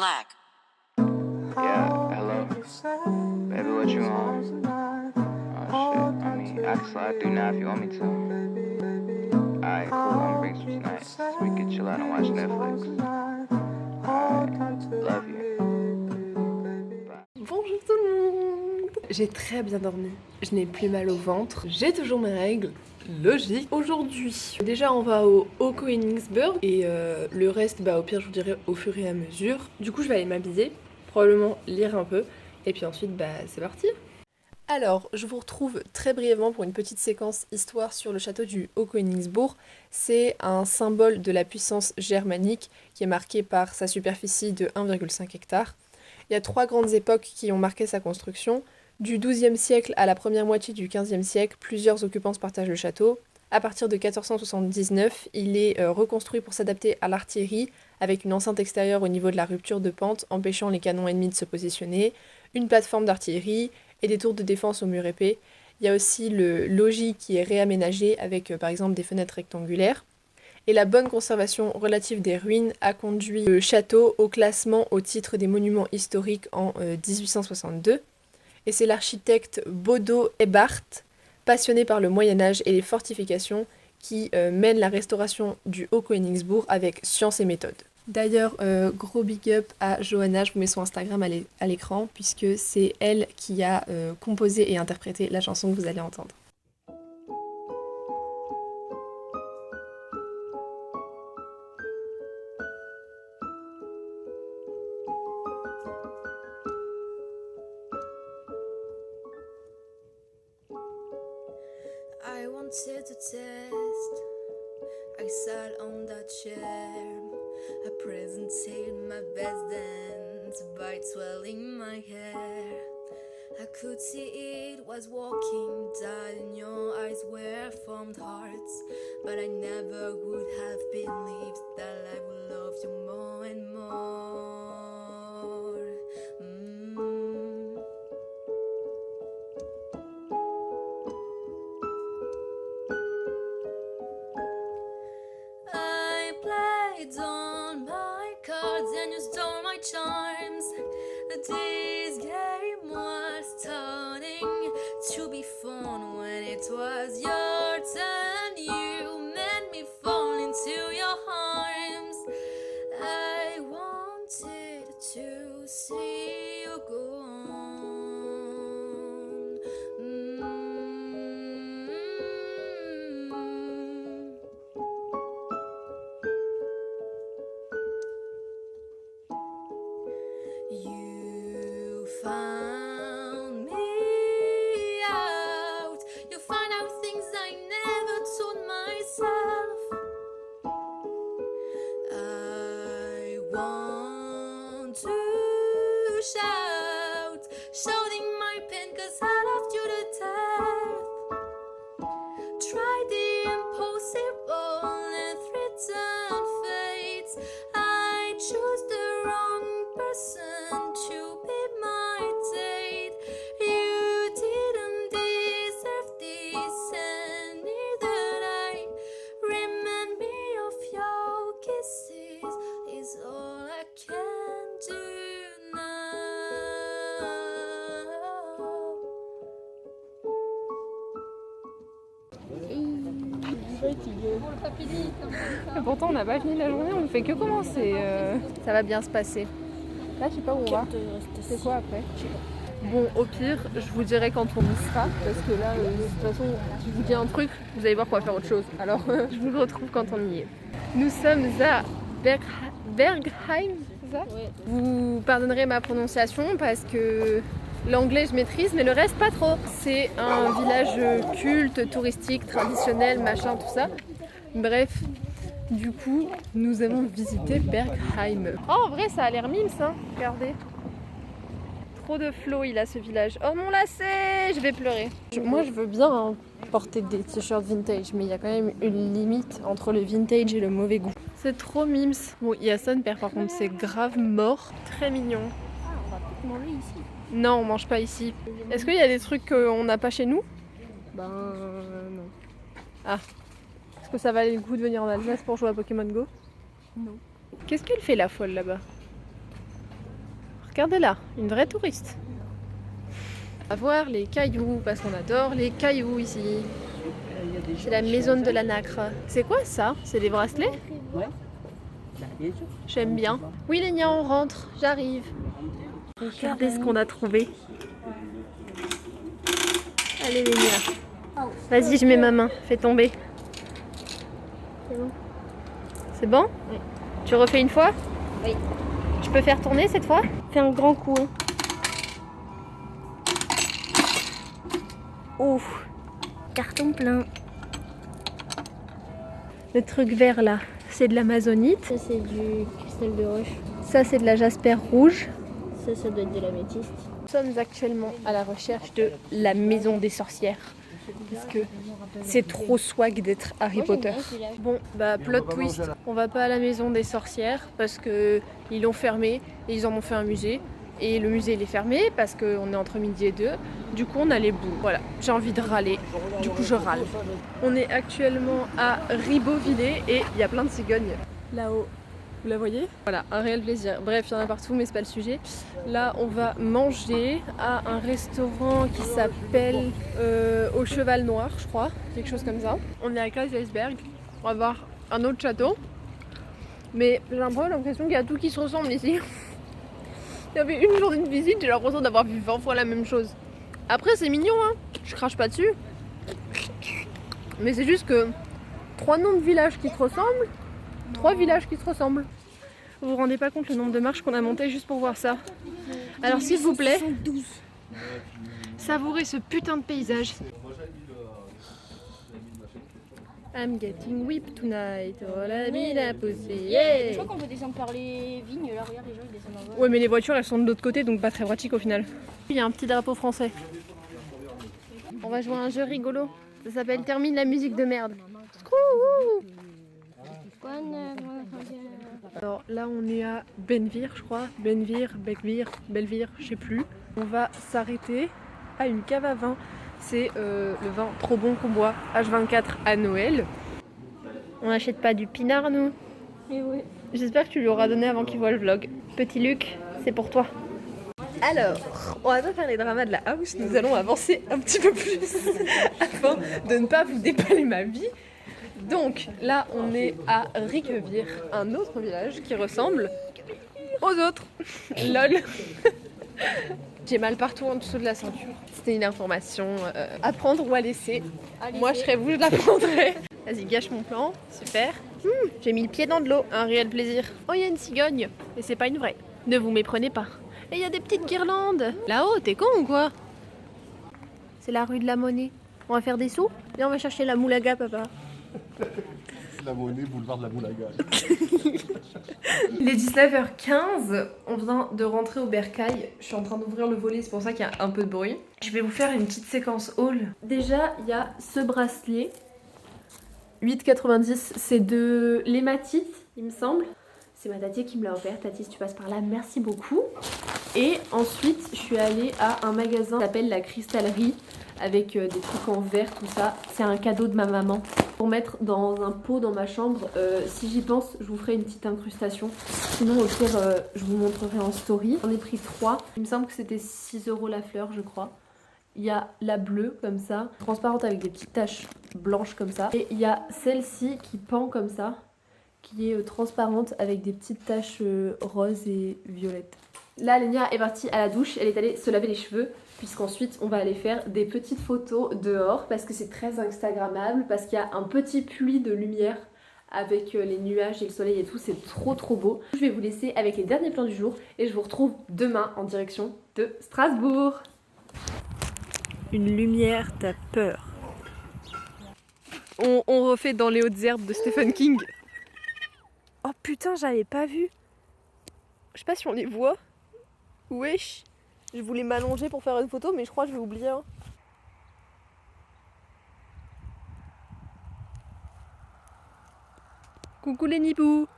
Black. Yeah, hello. Baby, what you on? Oh shit, I mean, I can slide through now if you want me to. Alright, cool, I'm gonna bring some snacks so we can chill out and watch Netflix. Alright, love you. Bye. Bonjour tout le monde. J'ai très bien dormi, je n'ai plus mal au ventre, j'ai toujours mes règles. Logique. Aujourd'hui, déjà on va au Königsberg et le reste, au pire je vous dirai au fur et à mesure. Du coup je vais aller m'habiller, probablement lire un peu et puis ensuite c'est parti. Alors, je vous retrouve très brièvement pour une petite séquence histoire sur le château du Haut-Königsbourg. C'est un symbole de la puissance germanique qui est marqué par sa superficie de 1,5 hectare. Il y a 3 grandes époques qui ont marqué sa construction. Du XIIe siècle à la première moitié du XVe siècle, plusieurs occupants se partagent le château. À partir de 1479, il est reconstruit pour s'adapter à l'artillerie, avec une enceinte extérieure au niveau de la rupture de pente, empêchant les canons ennemis de se positionner, une plateforme d'artillerie et des tours de défense aux murs épais. Il y a aussi le logis qui est réaménagé avec par exemple des fenêtres rectangulaires. Et la bonne conservation relative des ruines a conduit le château au classement au titre des monuments historiques en 1862. Et c'est l'architecte Bodo Ebhardt, passionné par le Moyen-Âge et les fortifications, qui mène la restauration du Haut-Königsbourg avec science et méthode. D'ailleurs, gros big up à Johanna, je vous mets son Instagram à l'écran, puisque c'est elle qui a composé et interprété la chanson que vous allez entendre. I wanted to test. I sat on that chair. I presented my best dance by twirling my hair. I could see it was walking down and your eyes were formed hearts. But I never would have believed that I would love you more and more. I played on my cards and you stole my charms. This game was starting to be fun when it was your turn. You made me fall into your arms. I wanted to see you go on. You found me out. You found out things I never told myself. I want to shout, shouting my pain 'cause I loved you to death. Try the impossible and threaten fate. I chose the wrong person to be my date. You didn't deserve this, and neither I. Remind me of your kisses is all I can do now. Et pourtant on n'a pas fini la journée, on ne fait que commencer. Ça va bien se passer. Là je sais pas où on va. C'est quoi après? Bon, au pire, je vous dirai quand on y sera, parce que là, de toute façon, si je vous dis un truc, vous allez voir qu'on va faire autre chose. Alors, je vous retrouve quand on y est. Nous sommes à Bergheim, c'est ça? Ouais. Vous pardonnerez ma prononciation parce que l'anglais je maîtrise, mais le reste pas trop. C'est un village culte, touristique, traditionnel, machin, tout ça. Bref, du coup, nous allons visiter Bergheim. Oh, en vrai, ça a l'air mimes, hein. Regardez. Trop de flow, il a ce village. Oh mon lacet, je vais pleurer. Moi, je veux bien porter des t-shirts vintage, mais il y a quand même une limite entre le vintage et le mauvais goût. C'est trop mimes. Bon, il y a son père, par contre, c'est grave mort. Très mignon. Ah, on va peut-être manger ici. Non, on mange pas ici. Est-ce qu'il y a des trucs qu'on n'a pas chez nous? Non. Est-ce que ça valait le coup de venir en Alsace pour jouer à Pokémon Go? Non. Qu'est-ce qu'elle fait la folle là-bas? Regardez-la, une vraie touriste. On va voir les cailloux, parce qu'on adore les cailloux ici. C'est la maison de la nacre. C'est quoi ça? C'est des bracelets? Ouais. Bien sûr. J'aime bien. Oui Lénia, on rentre, j'arrive. Regardez ce qu'on a trouvé. Allez Lénia. Vas-y, je mets ma main, fais tomber. C'est bon. C'est bon? Oui. Tu refais une fois? Oui. Je peux faire tourner cette fois? Fais un grand coup. Hein. Ouf. Carton plein. Le truc vert là, c'est de l'amazonite. Ça, c'est du cristal de roche. Ça, c'est de la jasper rouge. Ça doit être de l'améthyste. Nous sommes actuellement à la recherche de la maison des sorcières. Parce que c'est trop swag d'être Harry Potter. Bon, bah plot twist, on va pas à la maison des sorcières parce que ils l'ont fermé et ils en ont fait un musée. Et le musée il est fermé parce qu'on est entre midi et 2. Du coup on a les bouts. Voilà, j'ai envie de râler. Du coup je râle. On est actuellement à Ribeauvillé et il y a plein de cigognes là-haut. Vous la voyez? Voilà, un réel plaisir. Bref, il y en a partout, mais c'est pas le sujet. Là, on va manger à un restaurant qui s'appelle Au Cheval Noir, je crois. Quelque chose comme ça. On est à Kaisersberg. On va voir un autre château. Mais j'ai un peu l'impression qu'il y a tout qui se ressemble ici. Il y avait une journée de visite, j'ai l'impression d'avoir vu 20 fois la même chose. Après, c'est mignon, hein. Je crache pas dessus. Mais c'est juste que 3 noms de villages qui se ressemblent. 3 villages qui se ressemblent. Vous vous rendez pas compte le nombre de marches qu'on a monté juste pour voir ça. Alors s'il vous plaît, savourez ce putain de paysage. I'm getting whipped tonight. Oh la vie la poussée. Yeah. Je crois qu'on peut descendre par les vignes. Là, regarde, les gens ils descendent en vol. Ouais, mais les voitures elles sont de l'autre côté donc pas très pratique au final. Il y a un petit drapeau français. On va jouer à un jeu rigolo. Ça s'appelle Termine la musique de merde. Scrou. Alors là on est à Benvir je crois, Belvire, je sais plus. On va s'arrêter à une cave à vin. C'est le vin trop bon qu'on boit H24 à Noël. On n'achète pas du pinard nous. Et ouais. J'espère que tu lui auras donné avant qu'il voit le vlog. Petit Luc, c'est pour toi. Alors, on va pas faire les dramas de la house, nous allons avancer un petit peu plus afin de ne pas vous déballer ma vie. Donc là on est à Riquevire, un autre village qui ressemble aux autres. LOL. J'ai mal partout en dessous de la ceinture. C'était une information à prendre ou à laisser. Moi je serais vous, je la prendrais. Vas-y, gâche mon plan, super. J'ai mis le pied dans de l'eau, un réel plaisir. Oh, il y a une cigogne, et c'est pas une vraie. Ne vous méprenez pas. Et il y a des petites guirlandes. Là-haut, t'es con ou quoi? C'est la rue de la Monnaie. On va faire des sous et on va chercher la moulaga, papa. La Monnaie, boulevard de la Moulaga. Il est 19h15, on vient de rentrer au bercail. Je suis en train d'ouvrir le volet, c'est pour ça qu'il y a un peu de bruit. Je vais vous faire une petite séquence haul. Déjà, il y a ce bracelet. 8,90, c'est de l'hématite, il me semble. C'est ma tati qui me l'a offert. Tati, si tu passes par là, merci beaucoup. Et ensuite, je suis allée à un magasin qui s'appelle La Cristallerie, avec des trucs en verre, tout ça. C'est un cadeau de ma maman pour mettre dans un pot dans ma chambre. Si j'y pense, je vous ferai une petite incrustation. Sinon, au pire, je vous montrerai en story. J'en ai pris 3. Il me semble que c'était 6 € la fleur, je crois. Il y a la bleue, comme ça, transparente avec des petites taches blanches comme ça. Et il y a celle-ci qui pend comme ça, qui est transparente avec des petites taches roses et violettes. Là, Lénia est partie à la douche, elle est allée se laver les cheveux, puisqu'ensuite on va aller faire des petites photos dehors, parce que c'est très instagrammable, parce qu'il y a un petit pluie de lumière avec les nuages et le soleil et tout, c'est trop trop beau. Je vais vous laisser avec les derniers plans du jour, et je vous retrouve demain en direction de Strasbourg. Une lumière, t'as peur. On refait dans les hautes herbes de Stephen King. Oh putain, j'avais pas vu. Je sais pas si on les voit. Wesh. Je voulais m'allonger pour faire une photo, mais je crois que je vais oublier. Hein. Coucou les nibous.